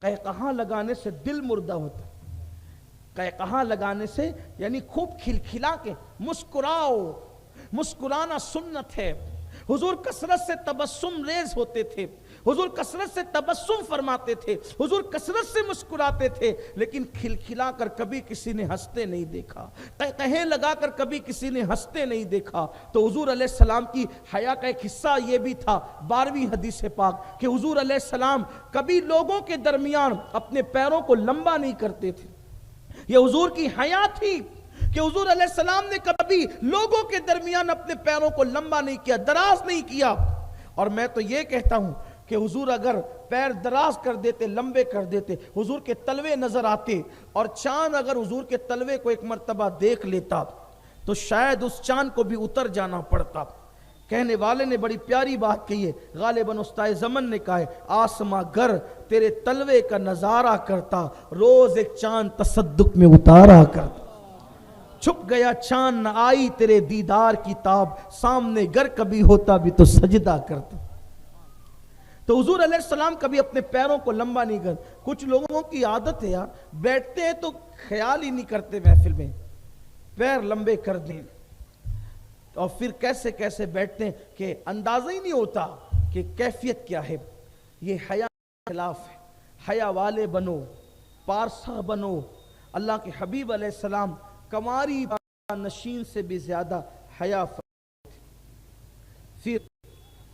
قہقہاں لگانے سے دل مردہ ہوتا ہے. قہقہاں لگانے سے یعنی خوب کھلکھلا کے مسکراؤ. مسکرانا سنت ہے. حضور کثرت سے تبسم ریز ہوتے تھے. حضور کثرت سے تبسم فرماتے تھے. حضور کثرت سے مسکراتے تھے. لیکن کھلکھلا کر کبھی کسی نے ہنستے نہیں دیکھا. قہقہے لگا کر کبھی کسی نے ہنستے نہیں دیکھا. تو حضور علیہ السلام کی حیا کا ایک حصہ یہ بھی تھا 12ویں حدیث پاک کہ حضور علیہ السلام کبھی لوگوں کے درمیان اپنے پیروں کو لمبا نہیں کرتے تھے. یہ حضور کی حیا تھی کہ حضور علیہ السلام نے کبھی لوگوں کے درمیان اپنے پیروں کو لمبا نہیں کیا, دراز نہیں کیا. اور میں تو یہ کہتا ہوں کہ حضور اگر پیر دراز کر دیتے, لمبے کر دیتے, حضور کے تلوے نظر آتے, اور چاند اگر حضور کے تلوے کو ایک مرتبہ دیکھ لیتا تو شاید اس چاند کو بھی اتر جانا پڑتا. کہنے والے نے بڑی پیاری بات کہی ہے, غالباً استاد زمن نے کہا ہے, آسماں گر تیرے تلوے کا نظارہ کرتا, روز ایک چاند تصدق میں اتارا کرتا. چھپ گیا چاند نہ آئی تیرے دیدار کی تاب, سامنے گر کبھی ہوتا بھی تو سجدہ کرتا. تو حضور علیہ السلام کبھی اپنے پیروں کو لمبا نہیں کر. کچھ لوگوں کی عادت ہے یار, بیٹھتے ہیں تو خیال ہی نہیں کرتے محفل میں پیر لمبے کر دیں, اور پھر کیسے کیسے بیٹھتے ہیں کہ اندازہ ہی نہیں ہوتا کہ کیفیت کیا ہے. یہ حیا کے خلاف ہے. حیا والے بنو, پارسا بنو. اللہ کے حبیب علیہ السلام کماری نشین سے بھی زیادہ حیا فرماتے. پھر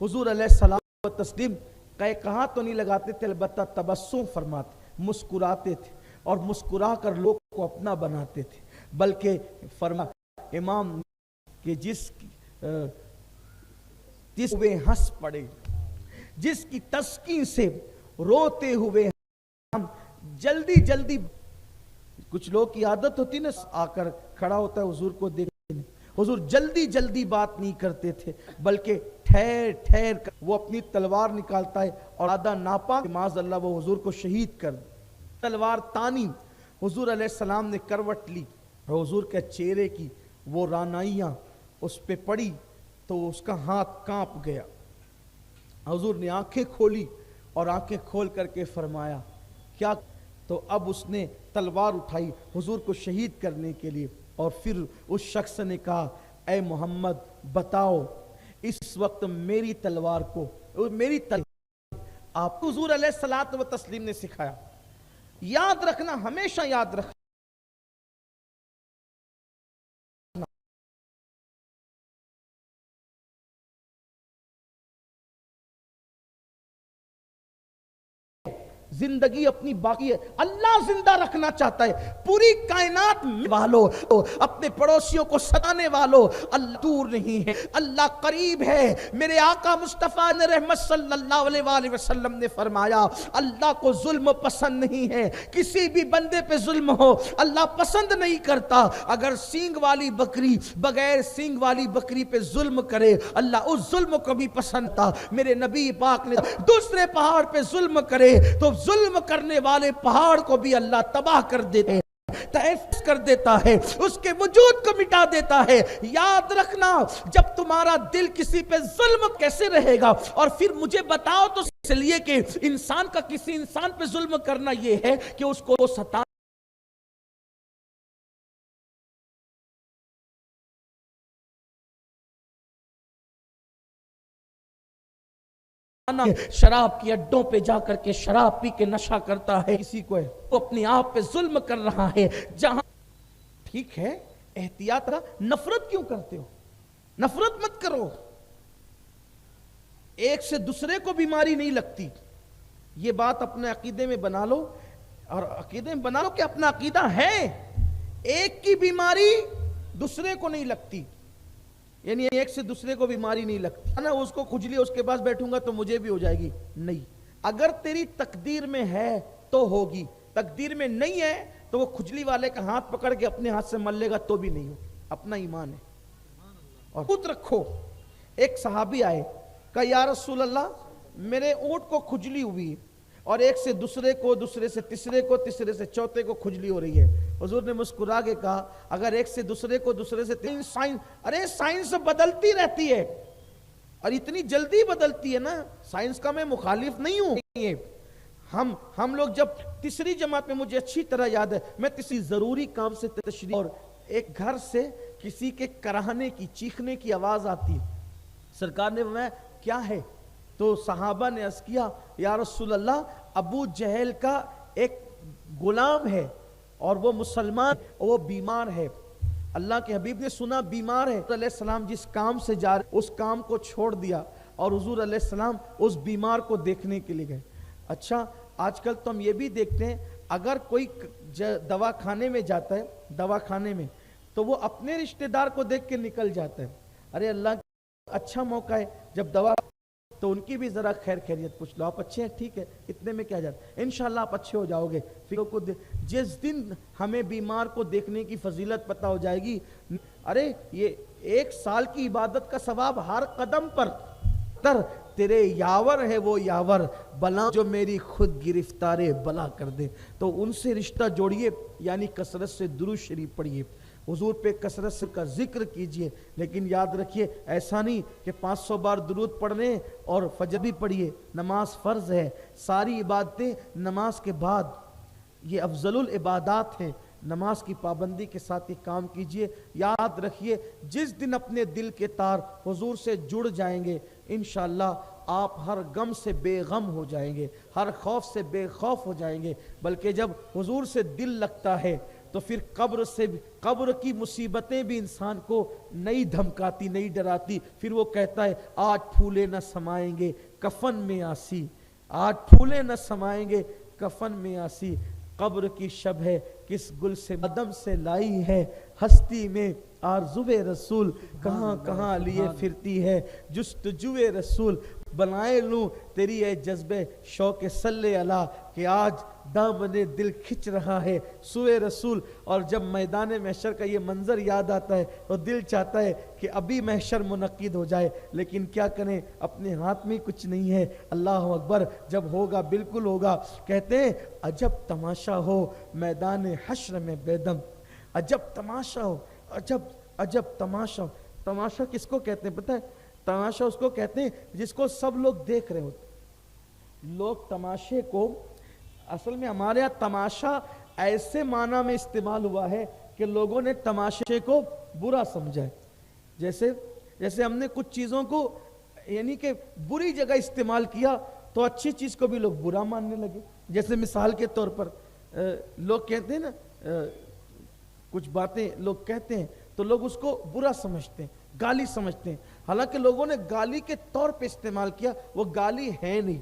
حضور علیہ السلام و تسلیم قہقہاں تو نہیں لگاتے تھے, البتہ تبسم فرماتے, مسکراتے تھے, اور مسکرا کر لوگ کو اپنا بناتے تھے. بلکہ فرما امام کہ جس ہوئے ہنس پڑے, جس کی تسکین سے روتے ہوئے ہم جلدی جلدی. کچھ لوگ کی عادت ہوتی نا, آ کر کھڑا ہوتا ہے حضور کو دیکھنے. حضور جلدی جلدی بات نہیں کرتے تھے, بلکہ ٹھہر ٹھہر کر وہ اپنی تلوار نکالتا ہے اور آدھا ناپا معاذ اللہ وہ حضور کو شہید کر دے. تلوار تانی. حضور علیہ السلام نے کروٹ لی اور حضور کے چہرے کی وہ رانائیاں اس پہ پڑی تو اس کا ہاتھ کانپ گیا. حضور نے آنکھیں کھولی اور آنکھیں کھول کر کے فرمایا کیا؟ تو اب اس نے تلوار اٹھائی حضور کو شہید کرنے کے لیے, اور پھر اس شخص نے کہا اے محمد بتاؤ اس وقت میری تلوار کو, میری تلوار آپ کو حضور علیہ الصلوۃ والتسلیم نے سکھایا. یاد رکھنا, ہمیشہ یاد رکھنا, زندگی اپنی باقی ہے. اللہ زندہ رکھنا چاہتا ہے پوری کائنات والوں, اپنے پڑوسیوں کو ستانے والوں. اللہ دور نہیں ہے, اللہ قریب ہے. میرے آقا مصطفیٰ نے رحمت صلی اللہ علیہ وآلہ وسلم نے فرمایا اللہ کو ظلم پسند نہیں ہے. کسی بھی بندے پہ ظلم ہو اللہ پسند نہیں کرتا. اگر سینگ والی بکری بغیر سینگ والی بکری پہ ظلم کرے اللہ اس ظلم کو بھی پسند تھا. میرے نبی پاک نے دوسرے پہاڑ پہ ظلم کرے تو ظلم کرنے والے پہاڑ کو بھی اللہ تباہ کر دیتے ہیں, تحفظ کر دیتا ہے, اس کے وجود کو مٹا دیتا ہے. یاد رکھنا جب تمہارا دل کسی پہ ظلم کیسے رہے گا. اور پھر مجھے بتاؤ تو اس لیے کہ انسان کا کسی انسان پہ ظلم کرنا یہ ہے کہ اس کو ستا شراب کی اڈوں پہ جا کر کے شراب پی کے نشہ کرتا ہے, کسی کو وہ اپنے آپ پہ ظلم کر رہا ہے. جہاں ٹھیک ہے احتیاط رہا, نفرت کیوں کرتے ہو؟ نفرت مت کرو. ایک سے دوسرے کو بیماری نہیں لگتی, یہ بات اپنے عقیدے میں بنا لو, اور عقیدے میں بنا لو کہ اپنا عقیدہ ہے ایک کی بیماری دوسرے کو نہیں لگتی, یعنی ایک سے دوسرے کو بیماری نہیں لگتی نا. اس کو کھجلی اس کے پاس بیٹھوں گا تو مجھے بھی ہو جائے گی, نہیں. اگر تیری تقدیر میں ہے تو ہوگی, تقدیر میں نہیں ہے تو وہ کھجلی والے کا ہاتھ پکڑ کے اپنے ہاتھ سے مل لے گا تو بھی نہیں ہوگی. اپنا ایمان ہے. اور خود رکھو. ایک صحابی آئے, کہا یا رسول اللہ میرے اونٹ کو کھجلی ہوئی, اور ایک سے دوسرے کو, دوسرے سے تیسرے کو, تیسرے سے چوتھے کو کھجلی ہو رہی ہے. حضور نے مسکرا کے کہا اگر ایک سے دوسرے کو, دوسرے سے سائنس بدلتی رہتی ہے اور اتنی جلدی بدلتی ہے نا, سائنس کا میں مخالف نہیں ہوں, ہم لوگ جب تیسری جماعت میں، مجھے اچھی طرح یاد ہے، میں کسی ضروری کام سے تشریف، اور ایک گھر سے کسی کے کراہنے کی، چیخنے کی آواز آتی، سرکار نے فرمایا کیا ہے؟ تو صحابہ نے عرض کیا یا رسول اللہ ابو جہل کا ایک غلام ہے اور وہ مسلمان، وہ بیمار ہے۔ اللہ کے حبیب نے سنا بیمار ہے، تو علیہ السلام جس کام سے جا رہے اس کام کو چھوڑ دیا اور حضور علیہ السلام اس بیمار کو دیکھنے کے لیے گئے۔ اچھا آج کل تو ہم یہ بھی دیکھتے ہیں، اگر کوئی دواخانے میں جاتا ہے، دواخانے میں، تو وہ اپنے رشتہ دار کو دیکھ کے نکل جاتا ہے۔ ارے اللہ کا اچھا موقع ہے جب دوا، تو ان کی بھی ذرا خیر خیریت پوچھ لو، آپ اچھے ہیں؟ ٹھیک ہے، اتنے میں کیا جاتا ہے، انشاءاللہ آپ اچھے ہو جاؤ گے۔ جس دن ہمیں بیمار کو دیکھنے کی فضیلت پتہ ہو جائے گی، ارے یہ 1 سال کی عبادت کا ثواب ہر قدم پر تیرے یاور ہے وہ یاور، بلا جو میری خود گرفتار بلا کر دے۔ تو ان سے رشتہ جوڑیے، یعنی کثرت سے درود شریف پڑھیے، حضور پہ کثرت سے کا ذکر کیجئے، لیکن یاد رکھیے ایسا نہیں کہ 500 بار درود پڑھنے اور فجر بھی پڑھیے۔ نماز فرض ہے، ساری عبادتیں نماز کے بعد، یہ افضل العبادات ہیں، نماز کی پابندی کے ساتھ یہ کام کیجئے۔ یاد رکھیے جس دن اپنے دل کے تار حضور سے جڑ جائیں گے، انشاءاللہ آپ ہر غم سے بے غم ہو جائیں گے، ہر خوف سے بے خوف ہو جائیں گے۔ بلکہ جب حضور سے دل لگتا ہے تو پھر قبر کی مصیبتیں بھی انسان کو نہیں دھمکاتی، نہیں ڈراتی۔ پھر وہ کہتا ہے آج پھولے نہ سمائیں گے کفن میں آسی، آج پھولے نہ سمائیں گے کفن میں آسی۔ قبر کی شب ہے کس گل سے قدم سے لائی ہے، ہستی میں آرزوئے رسول کہاں کہاں لیے پھرتی ہے، جستجوئے رسول بنائے لوں تیری اے جذبے شوق صلی اللہ، کہ آج دامن دل کھچ رہا ہے سوئے رسول۔ اور جب میدان محشر کا یہ منظر یاد آتا ہے تو دل چاہتا ہے کہ ابھی محشر منعقد ہو جائے، لیکن کیا کریں، اپنے ہاتھ میں کچھ نہیں ہے۔ اللہ اکبر، جب ہوگا بالکل ہوگا۔ کہتے ہیں عجب تماشا ہو میدان حشر میں بیدم، عجب تماشا ہو، عجب تماشا۔ تماشا کس کو کہتے ہیں پتہ ہے؟ تماشا اس کو کہتے ہیں جس کو سب لوگ دیکھ رہے ہوتے۔ لوگ تماشے کو، اصل میں ہمارے یہاں تماشا ایسے معنی میں استعمال ہوا ہے کہ لوگوں نے تماشے کو برا سمجھا ہے۔ جیسے ہم نے کچھ چیزوں کو یعنی کہ بری جگہ استعمال کیا تو اچھی چیز کو بھی لوگ برا ماننے لگے۔ جیسے مثال کے طور پر لوگ کہتے ہیں نا، کچھ باتیں لوگ کہتے ہیں تو لوگ اس کو برا سمجھتے ہیں، گالی سمجھتے ہیں، حالانکہ لوگوں نے گالی کے طور پہ استعمال کیا، وہ گالی ہے نہیں،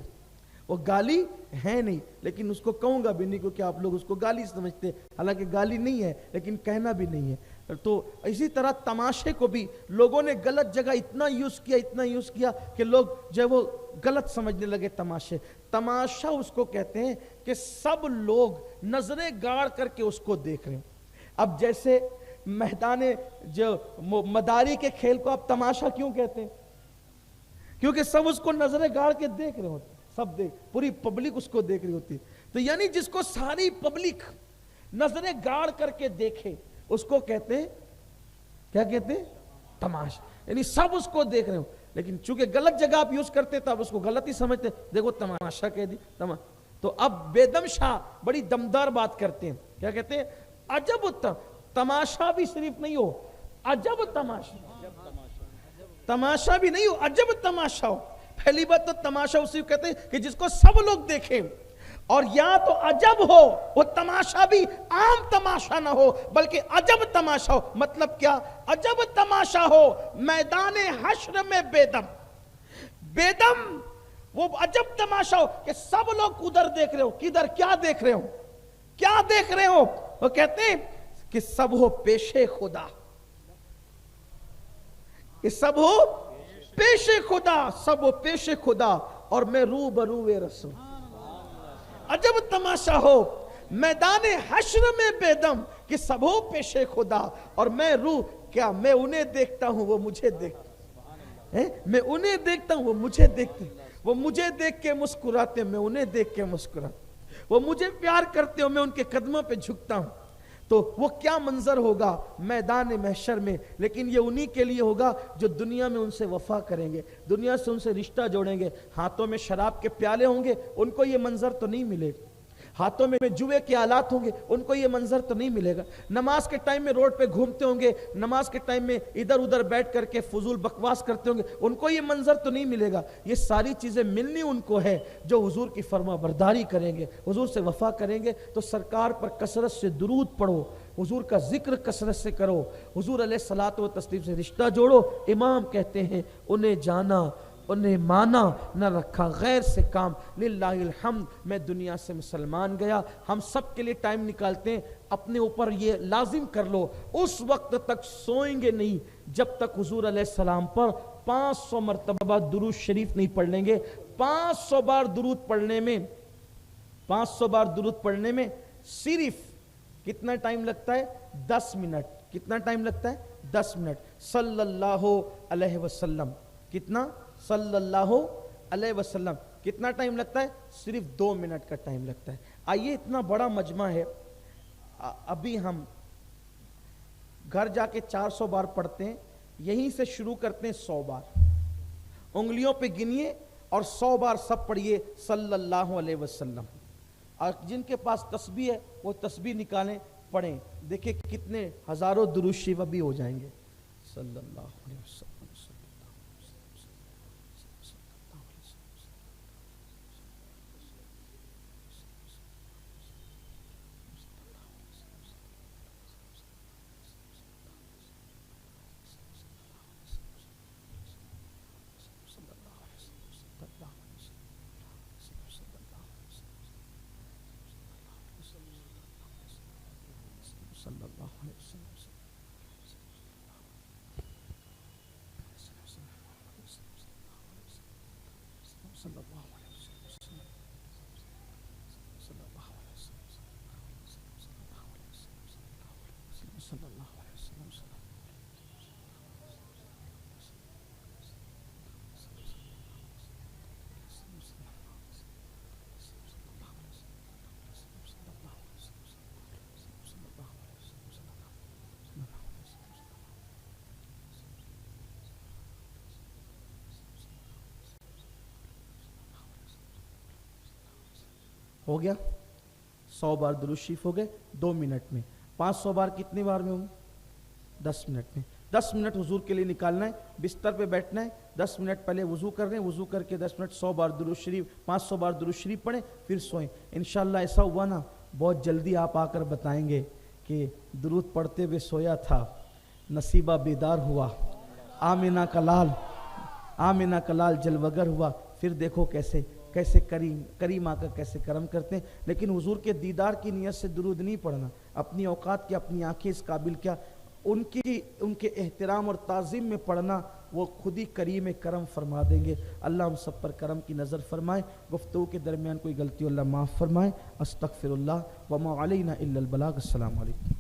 وہ گالی ہے نہیں، لیکن اس کو کہوں گا بھی نہیں کیونکہ آپ لوگ اس کو گالی سمجھتے ہیں، حالانکہ گالی نہیں ہے لیکن کہنا بھی نہیں ہے۔ تو اسی طرح تماشے کو بھی لوگوں نے غلط جگہ اتنا یوز کیا کہ لوگ جو ہے وہ غلط سمجھنے لگے تماشے۔ تماشا اس کو کہتے ہیں کہ سب لوگ نظریں گاڑ کر کے اس کو دیکھ رہے ہیں۔ اب جیسے میدان جو مداری کے کھیل کو آپ تماشا کیوں کہتے ہیں؟ کیونکہ سب اس کو نظریں گاڑ کے دیکھ رہے ہوتے ہیں، سب پوری پبلک اس کو دیکھ رہی ہوتی ہے۔ تو یعنی جس کو ساری پبلک نظریں گاڑ کر کے دیکھے اس کو کہتے ہیں، کیا کہتے ہیں؟ تماشا، یعنی سب اس کو دیکھ رہے ہو، لیکن چونکہ غلط جگہ آپ یوز کرتے تو آپ اس کو غلط ہی سمجھتے، دیکھو تماشا کہہ دی۔ تو اب بیدم شاہ بڑی دمدار بات کرتے ہیں، کیا کہتے ہیں؟ عجب تماشا بھی صرف نہیں ہو، عجب تماشا بھی نہیں ہو، عجب تماشا ہو۔ پہلی بات تو تماشا اسی کو کہتے ہیں کہ جس کو سب لوگ دیکھیں، اور یا تو عجب ہو، وہ تماشا بھی عام تماشا نہ ہو بلکہ عجب تماشا ہو۔ مطلب کیا؟ عجب تماشا ہو میدان حشر میں بیدم، وہ عجب تماشا ہو کہ سب لوگ ادھر دیکھ رہے ہو، کدھر کیا دیکھ رہے ہو، کیا دیکھ رہے ہو؟ وہ کہتے ہیں کہ سب ہو پیش خدا، کہ سب ہو پیش خدا، سب ہو پیش خدا اور میں روبرو رسول۔ عجب تماشا ہو میدان حشر میں بیدم کہ سب ہو پیش خدا اور میں کیا میں انہیں دیکھتا ہوں وہ مجھے دیکھتے ہیں، میں انہیں دیکھتا ہوں وہ مجھے دیکھتے ہیں، وہ مجھے دیکھ کے مسکراتے ہیں، میں انہیں دیکھ کے مسکراتا ہوں، وہ مجھے پیار کرتے ہوں، میں ان کے قدموں پہ جھکتا ہوں۔ تو وہ کیا منظر ہوگا میدان محشر میں، لیکن یہ انہی کے لیے ہوگا جو دنیا میں ان سے وفا کریں گے، دنیا سے ان سے رشتہ جوڑیں گے۔ ہاتھوں میں شراب کے پیالے ہوں گے، ان کو یہ منظر تو نہیں ملے گا، ہاتھوں میں جوئے کے آلات ہوں گے، ان کو یہ منظر تو نہیں ملے گا، نماز کے ٹائم میں روڈ پہ گھومتے ہوں گے، نماز کے ٹائم میں ادھر ادھر بیٹھ کر کے فضول بکواس کرتے ہوں گے، ان کو یہ منظر تو نہیں ملے گا۔ یہ ساری چیزیں ملنی ان کو ہے جو حضور کی فرما برداری کریں گے، حضور سے وفا کریں گے۔ تو سرکار پر کثرت سے درود پڑھو، حضور کا ذکر کثرت سے کرو، حضور علیہ الصلوۃ والتسلیم سے رشتہ جوڑو۔ امام کہتے ہیں انہیں جانا انہیں مانا نہ رکھا غیر سے کام، للہ الحمد میں دنیا سے مسلمان گیا۔ ہم سب کے لیے ٹائم نکالتے ہیں، اپنے اوپر یہ لازم کر لو اس وقت تک سوئیں گے نہیں جب تک حضور علیہ السلام پر 500 مرتبہ درود شریف نہیں پڑھ لیں گے۔ 500 بار درود پڑھنے میں 500 بار درود پڑھنے میں صرف کتنا ٹائم لگتا ہے؟ 10 منٹ۔ کتنا ٹائم لگتا ہے؟ 10 منٹ۔ صلی اللہ علیہ وسلم کتنا؟ صلی اللہ علیہ وسلم کتنا ٹائم لگتا ہے؟ صرف 2 منٹ کا ٹائم لگتا ہے۔ آئیے، اتنا بڑا مجمع ہے، ابھی ہم گھر جا کے 400 بار پڑھتے ہیں، یہیں سے شروع کرتے ہیں 100 بار، انگلیوں پہ گنیے اور 100 بار سب پڑھیے صلی اللہ علیہ وسلم۔ اور جن کے پاس تسبیح ہے وہ تسبیح نکالیں، پڑھیں، دیکھیں کتنے ہزاروں درود شریف ابھی ہو جائیں گے۔ صلی اللہ علیہ وسلم۔ صلی اللہ علیہ وسلم۔ صلی اللہ علیہ وسلم۔ صلی اللہ علیہ وسلم۔ صلی اللہ علیہ وسلم۔ ہو گیا 100 بار درود شریف ہو گئے 2 منٹ میں۔ 500 بار کتنی بار میں ہوں گے؟ 10 منٹ میں۔ 10 منٹ حضور کے لیے نکالنا ہے، بستر پہ بیٹھنا ہے، 10 منٹ پہلے وضو کر رہے ہیں، وضو کر کے 10 منٹ 100 بار درود شریف 500 بار درود شریف پڑھیں، پھر سوئیں۔ انشاءاللہ ایسا ہوا نا بہت جلدی آپ آ کر بتائیں گے کہ درود پڑھتے ہوئے سویا تھا، نصیبہ بیدار ہوا، آمینہ کا لال جلوگر ہوا۔ پھر دیکھو کیسے کریم آقا کیسے کرم کرتے ہیں۔ لیکن حضور کے دیدار کی نیت سے درود نہیں پڑھنا، اپنی اوقات کی اپنی آنکھیں اس قابل کیا، ان کے احترام اور تعظیم میں پڑھنا، وہ خود ہی کریم کرم فرما دیں گے۔ اللہ ہم سب پر کرم کی نظر فرمائے، گفتگو کے درمیان کوئی غلطی اللہ معاف فرمائے۔ استغفر اللہ وما علینا الا البلاغ۔ السلام علیکم۔